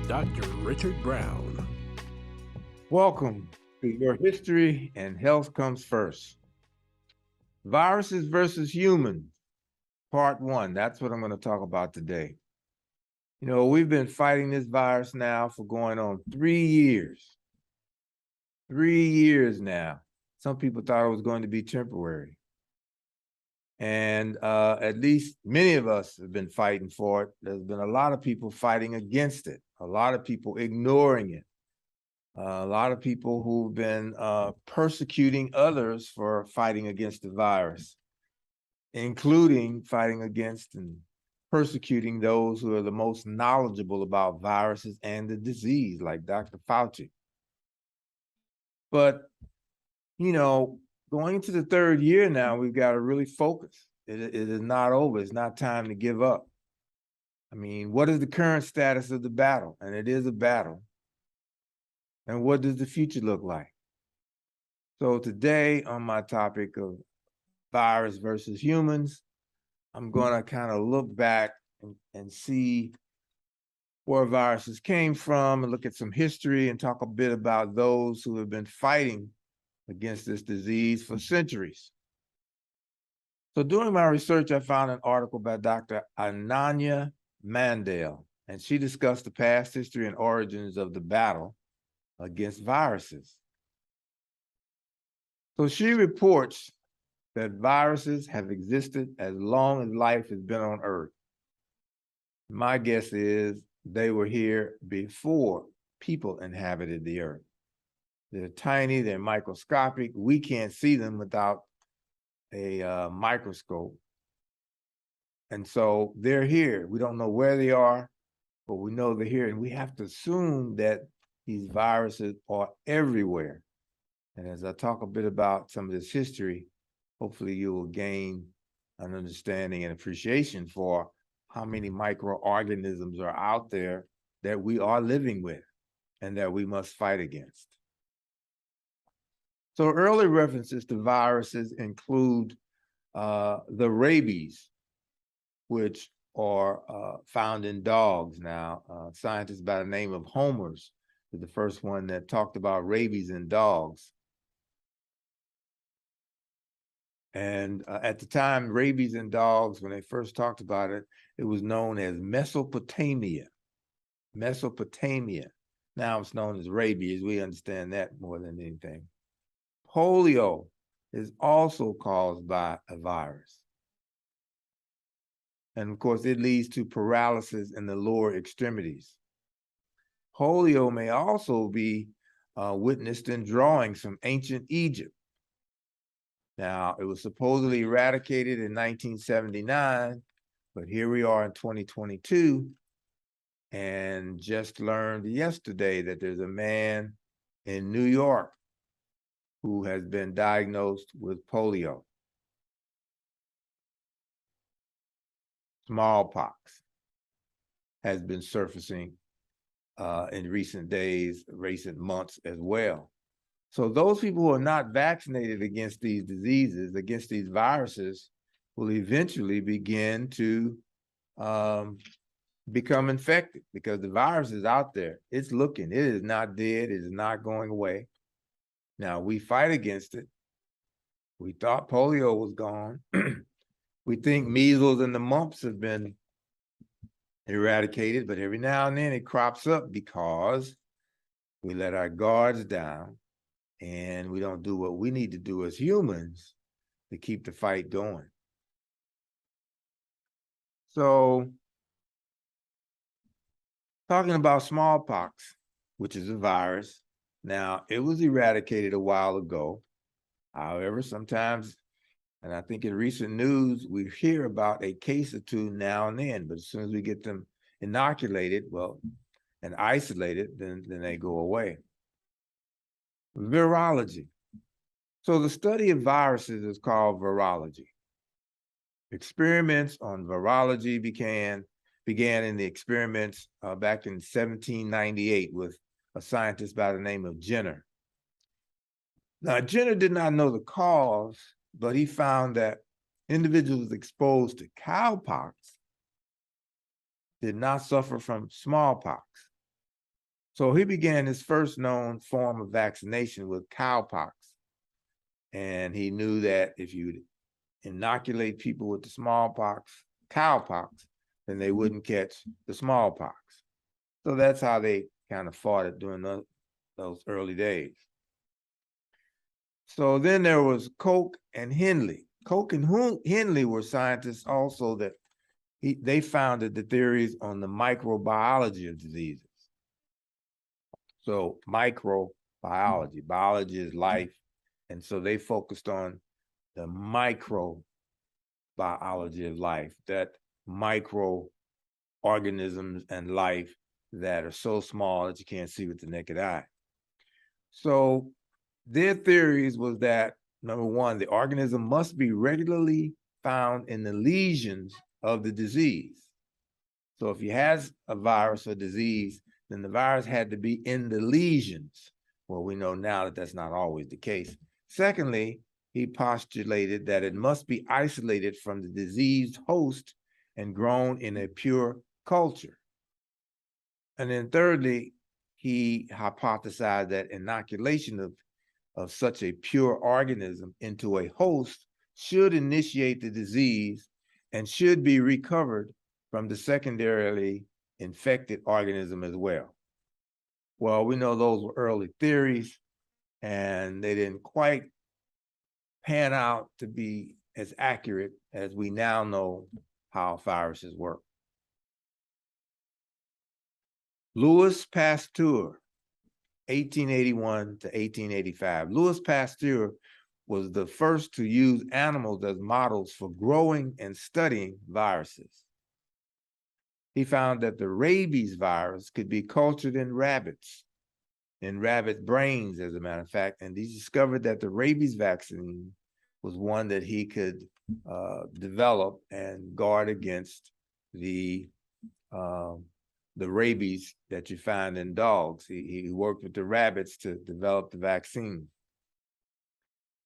Dr. Richard Brown. Welcome to Your History and Health Comes First. Viruses versus humans, part one. That's what I'm going to talk about today. You know, we've been fighting this virus now for going on 3 years. 3 years now. Some people thought it was going to be temporary. And at least many of us have been fighting for it. There's been a lot of people fighting against it, a lot of people ignoring it. A lot of people who've been persecuting others for fighting against the virus, including fighting against and persecuting those who are the most knowledgeable about viruses and the disease, like Dr. Fauci. But, you know, going into the third year now, we've got to really focus. It is not over. It's not time to give up. I mean, what is the current status of the battle? And it is a battle. And what does the future look like? So today on my topic of virus versus humans, I'm going to kind of look back and see where viruses came from and look at some history and talk a bit about those who have been fighting against this disease for centuries. So during my research, I found an article by Dr. Ananya Mandel, and she discussed the past history and origins of the battle against viruses. So she reports that viruses have existed as long as life has been on Earth. My guess is they were here before people inhabited the Earth. They're tiny, they're microscopic. We can't see them without a microscope. And so they're here. We don't know where they are, but we know they're here. And we have to assume that these viruses are everywhere. And as I talk a bit about some of this history, hopefully you will gain an understanding and appreciation for how many microorganisms are out there that we are living with and that we must fight against. So early references to viruses include the rabies, which are found in dogs now. Scientists by the name of Homers is the first one that talked about rabies in dogs. And at the time, rabies in dogs, when they first talked about it, it was known as Mesopotamia. Mesopotamia. Now it's known as rabies. We understand that more than anything. Polio is also caused by a virus. And of course, it leads to paralysis in the lower extremities. Polio may also be witnessed in drawings from ancient Egypt. Now, it was supposedly eradicated in 1979, but here we are in 2022, and just learned yesterday that there's a man in New York who has been diagnosed with polio. Smallpox has been surfacing in recent days, recent months as well. So those people who are not vaccinated against these diseases, against these viruses, will eventually begin to become infected because the virus is out there. It's looking. It is not dead. It is not going away. Now, we fight against it. We thought polio was gone. We think measles and the mumps have been eradicated, but every now and then it crops up because we let our guards down and we don't do what we need to do as humans to keep the fight going. So, talking about smallpox, which is a virus, now it was eradicated a while ago. However, sometimes, and I think in recent news, we hear about a case or two now and then, but as soon as we get them inoculated, well, and isolated, then they go away. Virology. So the study of viruses is called virology. Experiments on virology began in the experiments back in 1798 with a scientist by the name of Jenner. Now, Jenner did not know the cause, but he found that individuals exposed to cowpox did not suffer from smallpox. So he began his first known form of vaccination with cowpox. And he knew that if you inoculate people with the smallpox, cowpox, then they wouldn't catch the smallpox. So that's how they kind of fought it during those early days. So then there was Koch and Henle. Koch and Henle were scientists also that they founded the theories on the microbiology of diseases. So microbiology, biology is life. And so they focused on the microbiology of life, that microorganisms and life that are so small that you can't see with the naked eye. So their theories was that, number one, the organism must be regularly found in the lesions of the disease. So if he has a virus or disease, then the virus had to be in the lesions. Well, we know now that that's not always the case. Secondly, he postulated that it must be isolated from the diseased host and grown in a pure culture. And then thirdly, he hypothesized that inoculation of such a pure organism into a host should initiate the disease and should be recovered from the secondarily infected organism as well. Well, we know those were early theories and they didn't quite pan out to be as accurate as we now know how viruses work. Louis Pasteur, 1881 to 1885. Louis Pasteur was the first to use animals as models for growing and studying viruses. He found that the rabies virus could be cultured in rabbit brains, as a matter of fact, and he discovered that the rabies vaccine was one that he could develop and guard against the rabies that you find in dogs. He worked with the rabbits to develop the vaccine.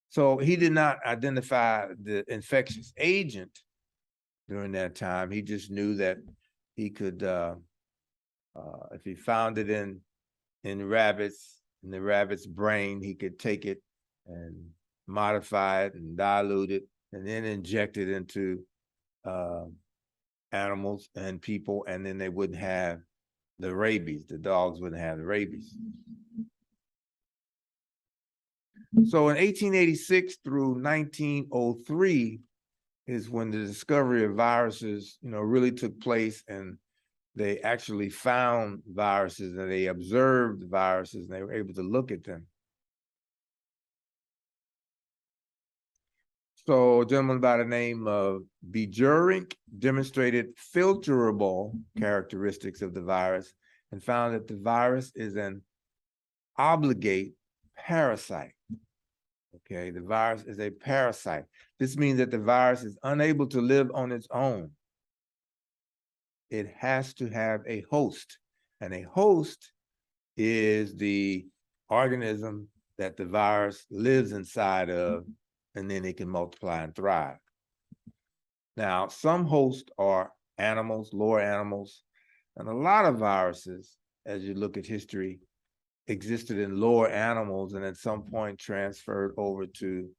So he did not identify the infectious agent during that time. He just knew that he could, if he found it in rabbits, in the rabbit's brain, he could take it and modify it and dilute it and then inject it into animals and people, and then they wouldn't have the rabies. The dogs wouldn't have the rabies. So in 1886 through 1903 is when the discovery of viruses, really took place, and they actually found viruses and they observed viruses and they were able to look at them. So a gentleman by the name of Bejurink demonstrated filterable characteristics of the virus and found that the virus is an obligate parasite. Okay, the virus is a parasite. This means that the virus is unable to live on its own. It has to have a host, and a host is the organism that the virus lives inside of, and then it can multiply and thrive. Now, some hosts are animals, lower animals, and a lot of viruses, as you look at history, existed in lower animals and at some point transferred over to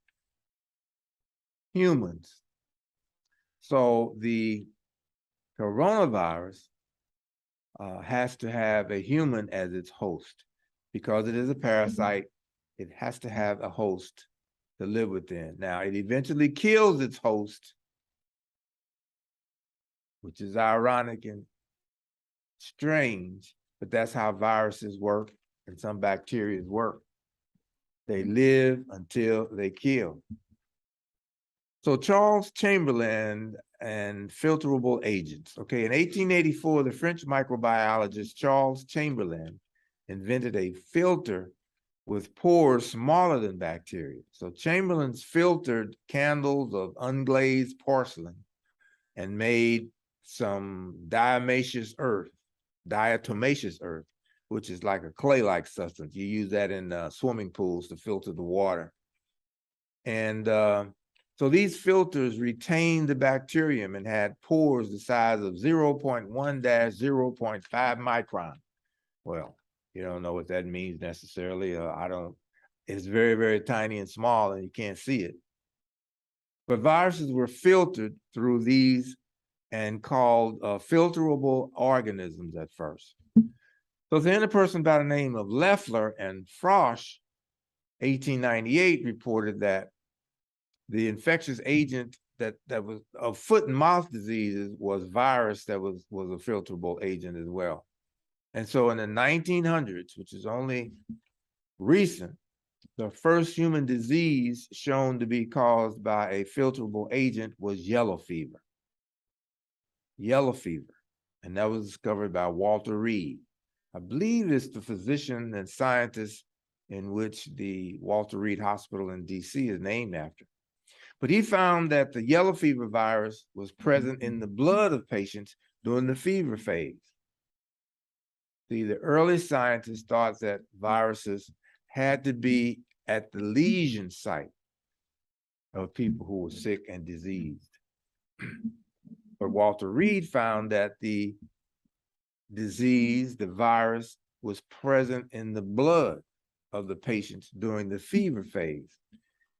humans. So the coronavirus has to have a human as its host. Because it is a parasite, it has to have a host to live within. Now, it eventually kills its host, which is ironic and strange, but that's how viruses work and some bacteria work. They live until they kill. So Charles Chamberlain and filterable agents. Okay, in 1884, the French microbiologist Charles Chamberlain invented a filter with pores smaller than bacteria. So Chamberlain's filtered candles of unglazed porcelain and made some diatomaceous earth, which is like a clay-like substance. You use that in swimming pools to filter the water. And so these filters retained the bacterium and had pores the size of 0.1-0.5 micron. Well, You don't know what that means necessarily. It's very, very tiny and small and you can't see it. But viruses were filtered through these and called filterable organisms at first. So then a person by the name of Leffler and Frosch, 1898, reported that the infectious agent that was of foot and mouth diseases was virus that was a filterable agent as well. And so in the 1900s, which is only recent, the first human disease shown to be caused by a filterable agent was yellow fever. Yellow fever. And that was discovered by Walter Reed. I believe it's the physician and scientist in which the Walter Reed Hospital in DC is named after. But he found that the yellow fever virus was present in the blood of patients during the fever phase. See, the early scientists thought that viruses had to be at the lesion site of people who were sick and diseased. But Walter Reed found that the disease, the virus, was present in the blood of the patients during the fever phase.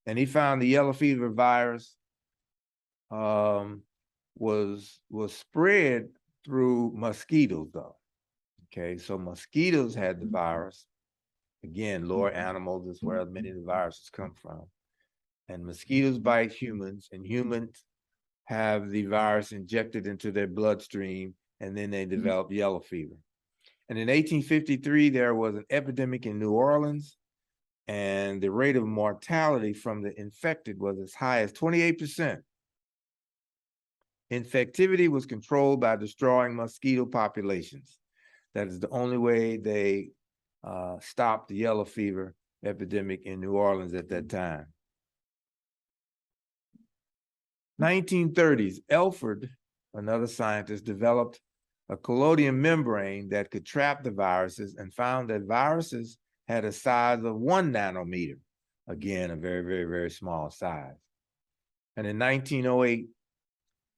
And he found the yellow fever virus was spread through mosquitoes, though. Okay, so mosquitoes had the virus. Again, lower animals is where many of the viruses come from. And mosquitoes bite humans, and humans have the virus injected into their bloodstream, and then they develop yellow fever. And in 1853, there was an epidemic in New Orleans, and the rate of mortality from the infected was as high as 28%. Infectivity was controlled by destroying mosquito populations. That is the only way they stopped the yellow fever epidemic in New Orleans at that time. 1930s, Elford, another scientist, developed a collodion membrane that could trap the viruses and found that viruses had a size of 1 nanometer. Again, a very, very, very small size. And in 1908,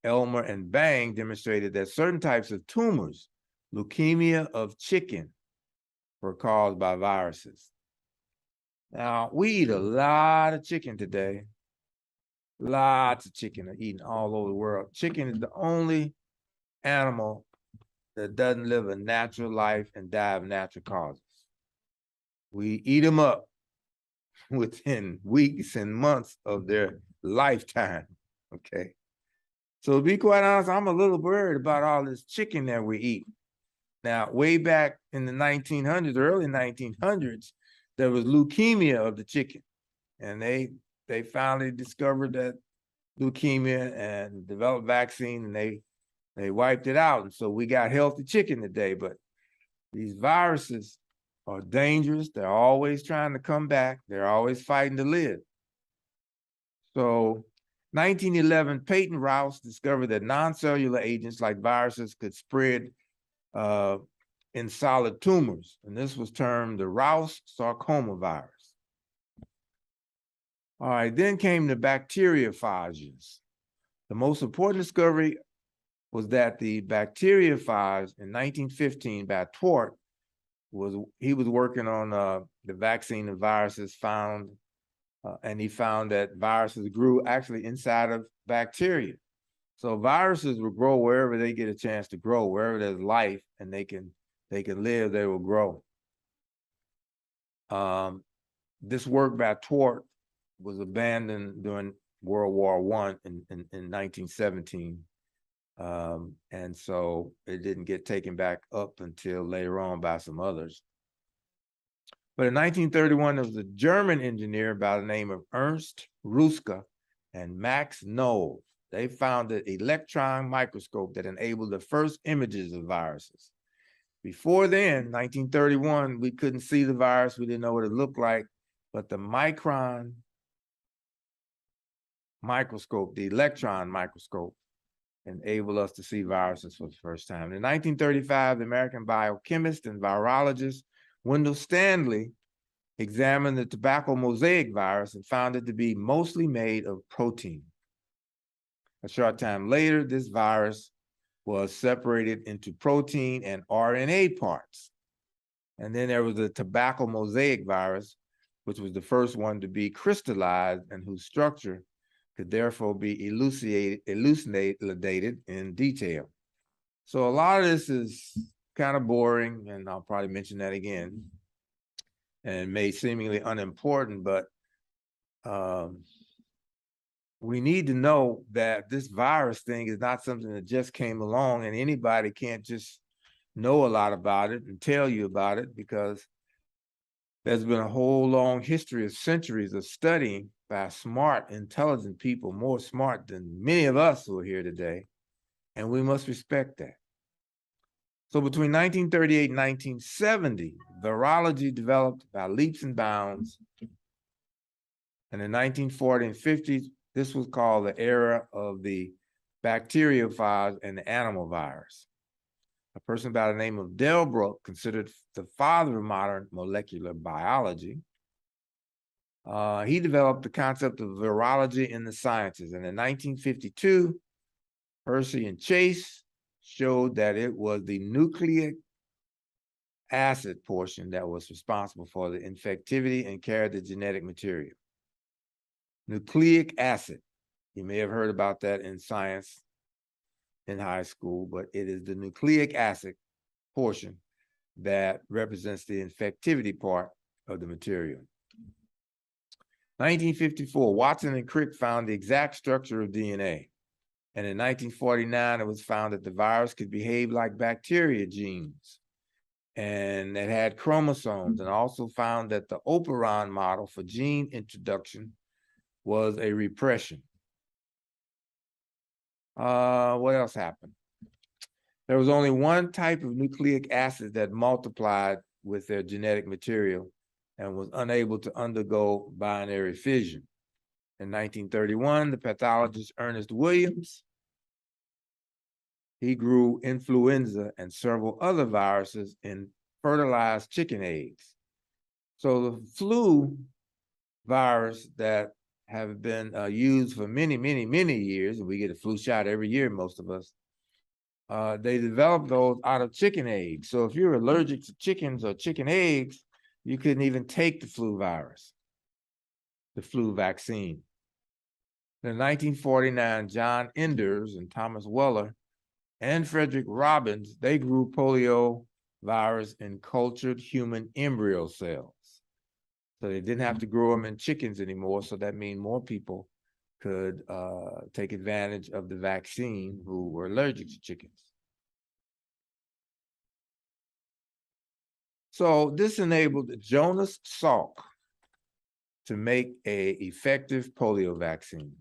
Elmer and Bang demonstrated that certain types of tumors, leukemia of chicken, were caused by viruses. Now, we eat a lot of chicken today. Lots of chicken are eaten all over the world. Chicken is the only animal that doesn't live a natural life and die of natural causes. We eat them up within weeks and months of their lifetime, okay? So to be quite honest, I'm a little worried about all this chicken that we eat. Now, way back in the 1900s, early 1900s, there was leukemia of the chicken. And they finally discovered that leukemia and developed vaccine, and they wiped it out. And so we got healthy chicken today. But these viruses are dangerous. They're always trying to come back. They're always fighting to live. So 1911, Peyton Rouse discovered that non-cellular agents like viruses could spread in solid tumors. And this was termed the Rouse sarcoma virus. All right, then came the bacteriophages. The most important discovery was that the bacteriophage in 1915 by Twort was working on the vaccine of viruses and he found that viruses grew actually inside of bacteria. So viruses will grow wherever they get a chance to grow, wherever there's life and they can live, they will grow. This work by Twort was abandoned during World War I in 1917. And so it didn't get taken back up until later on by some others. But in 1931, there was a German engineer by the name of Ernst Ruska and Max Knoll. They found an electron microscope that enabled the first images of viruses. Before then, 1931, we couldn't see the virus. We didn't know what it looked like, but the micron microscope, the electron microscope, enabled us to see viruses for the first time. In 1935, the American biochemist and virologist Wendell Stanley examined the tobacco mosaic virus and found it to be mostly made of protein. A short time later, this virus was separated into protein and RNA parts. And then there was the tobacco mosaic virus, which was the first one to be crystallized and whose structure could therefore be elucidated in detail. So a lot of this is kind of boring, and I'll probably mention that again, and may seemingly unimportant, but we need to know that this virus thing is not something that just came along, and anybody can't just know a lot about it and tell you about it, because there's been a whole long history of centuries of studying by smart, intelligent people, more smart than many of us who are here today, and we must respect that. So between 1938 and 1970, virology developed by leaps and bounds. And in 1940 and 50s, this was called the era of the bacteriophages and the animal virus. A person by the name of Delbruck, considered the father of modern molecular biology, he developed the concept of virology in the sciences. And in 1952, Percy and Chase showed that it was the nucleic acid portion that was responsible for the infectivity and carried the genetic material. Nucleic acid. You may have heard about that in science in high school, but it is the nucleic acid portion that represents the infectivity part of the material. 1954, Watson and Crick found the exact structure of DNA. And in 1949, it was found that the virus could behave like bacteria genes, and it had chromosomes, and also found that the operon model for gene introduction was a repression. What else happened? There was only one type of nucleic acid that multiplied with their genetic material and was unable to undergo binary fission. In 1931, the pathologist Ernest Williams, he grew influenza and several other viruses in fertilized chicken eggs. So the flu virus that have been used for many, many, many years, and we get a flu shot every year, most of us, they developed those out of chicken eggs. So if you're allergic to chickens or chicken eggs, you couldn't even take the flu virus, the flu vaccine. In 1949, John Enders and Thomas Weller and Frederick Robbins, they grew polio virus in cultured human embryo cells. So they didn't have to grow them in chickens anymore. So that means more people could take advantage of the vaccine who were allergic to chickens. So this enabled Jonas Salk to make an effective polio vaccine.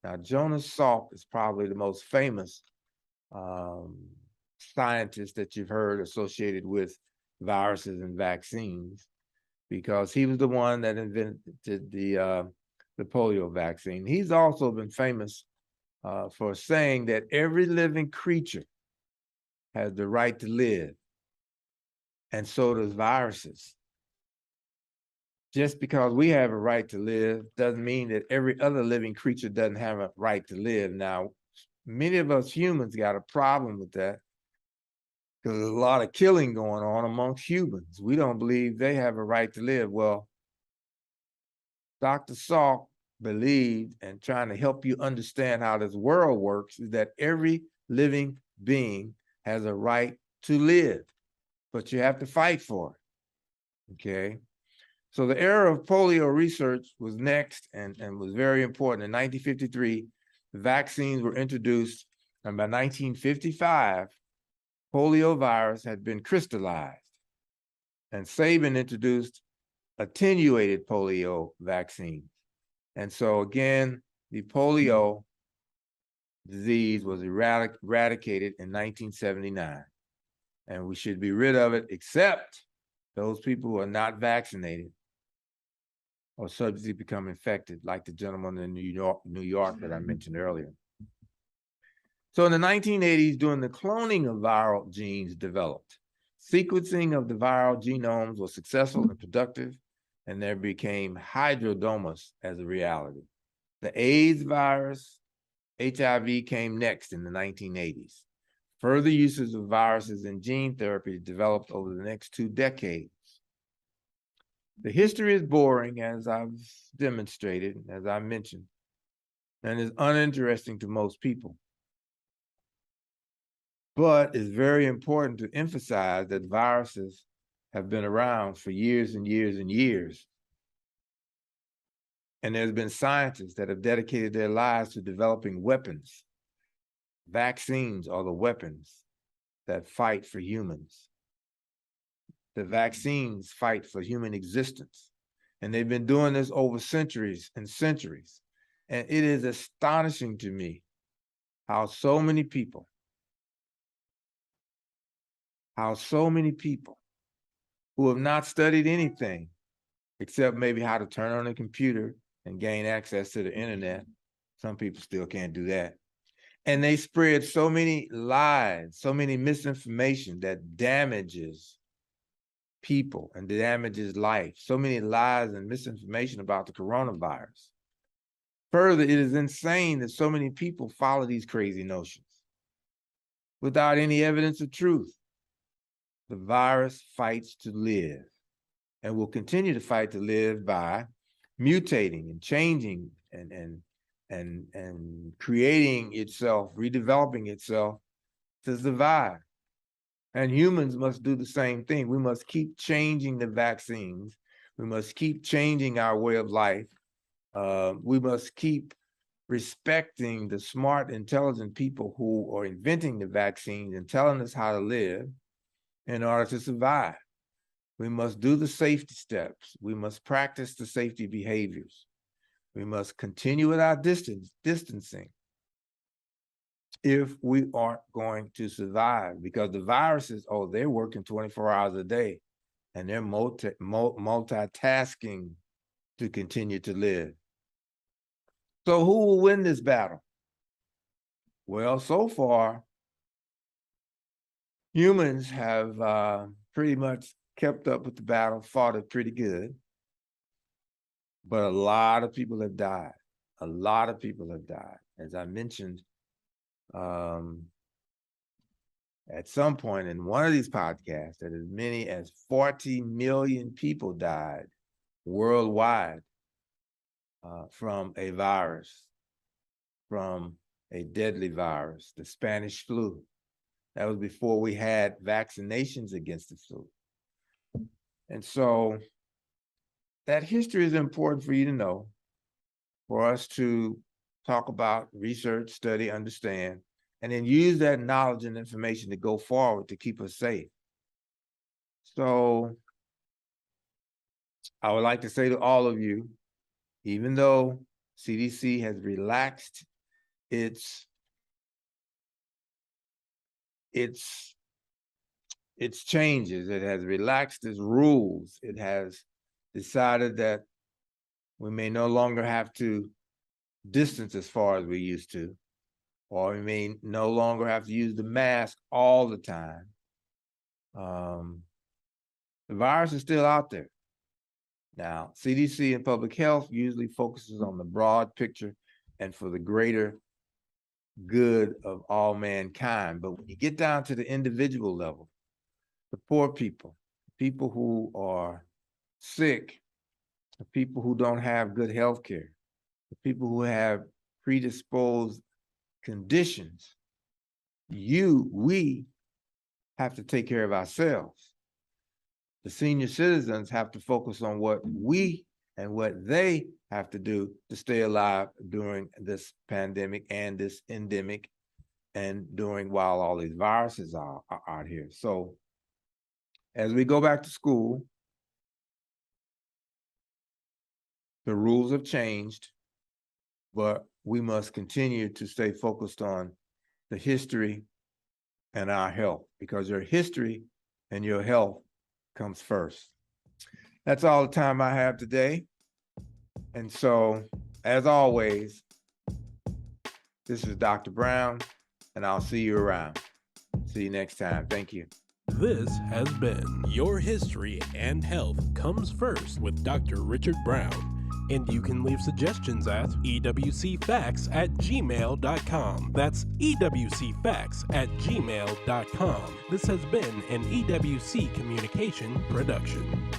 Now, Jonas Salk is probably the most famous scientist that you've heard associated with viruses and vaccines, because he was the one that invented the polio vaccine. He's also been famous for saying that every living creature has the right to live, and so does viruses. Just because we have a right to live doesn't mean that every other living creature doesn't have a right to live. Now, many of us humans got a problem with that, because there's a lot of killing going on amongst humans. We don't believe they have a right to live. Well, Dr. Salk believed, and trying to help you understand how this world works, is that every living being has a right to live, but you have to fight for it, okay? So the era of polio research was next and was very important. In 1953, vaccines were introduced, and by 1955, polio virus had been crystallized. And Sabin introduced attenuated polio vaccine. And so again, the polio disease was eradicated in 1979. And we should be rid of it, except those people who are not vaccinated or subject to become infected, like the gentleman in New York that I mentioned earlier. So in the 1980s, during the cloning of viral genes developed, sequencing of the viral genomes was successful and productive, and there became hydrodomus as a reality. The AIDS virus, HIV, came next in the 1980s. Further uses of viruses in gene therapy developed over the next 2 decades. The history is boring, as I've demonstrated, as I mentioned, and is uninteresting to most people. But it's very important to emphasize that viruses have been around for years and years and years. And there's been scientists that have dedicated their lives to developing weapons. Vaccines are the weapons that fight for humans. The vaccines fight for human existence. And they've been doing this over centuries and centuries. And it is astonishing to me how so many people who have not studied anything except maybe how to turn on a computer and gain access to the internet. Some people still can't do that. And they spread so many lies, so many misinformation that damages people and damages life. So many lies and misinformation about the coronavirus. Further, it is insane that so many people follow these crazy notions without any evidence of truth. The virus fights to live and will continue to fight to live by mutating and changing and creating itself, redeveloping itself to survive. And humans must do the same thing. We must keep changing the vaccines. We must keep changing our way of life. We must keep respecting the smart, intelligent people who are inventing the vaccines and telling us how to live in order to survive. We must do the safety steps. We must practice the safety behaviors. We must continue with our distancing if we aren't going to survive, because the viruses, they're working 24 hours a day and they're multitasking to continue to live. So who will win this battle? Well, so far, humans have pretty much kept up with the battle, fought it pretty good. But a lot of people have died. A lot of people have died. As I mentioned, at some point in one of these podcasts, that as many as 40 million people died worldwide from a virus, from a deadly virus, the Spanish flu. That was before we had vaccinations against the flu. And so that history is important for you to know, for us to talk about, research, study, understand, and then use that knowledge and information to go forward to keep us safe. So I would like to say to all of you, even though CDC has relaxed its changes, it has relaxed its rules, it has decided that we may no longer have to distance as far as we used to, or we may no longer have to use the mask all the time. The virus is still out there. Now, CDC and public health usually focuses on the broad picture and for the greater good of all mankind. But when you get down to the individual level, the poor people, people who are sick, the people who don't have good health care, the people who have predisposed conditions, we have to take care of ourselves. The senior citizens have to focus on what we and what they have to do to stay alive during this pandemic and this endemic, and while all these viruses are out here. So as we go back to school, the rules have changed, but we must continue to stay focused on the history and our health, because your history and your health comes first. That's all the time I have today. And so, as always, this is Dr. Brown, and I'll see you around. See you next time. Thank you. This has been Your History and Health Comes First with Dr. Richard Brown. And you can leave suggestions at ewcfacts@gmail.com. That's ewcfacts@gmail.com. This has been an EWC Communication production.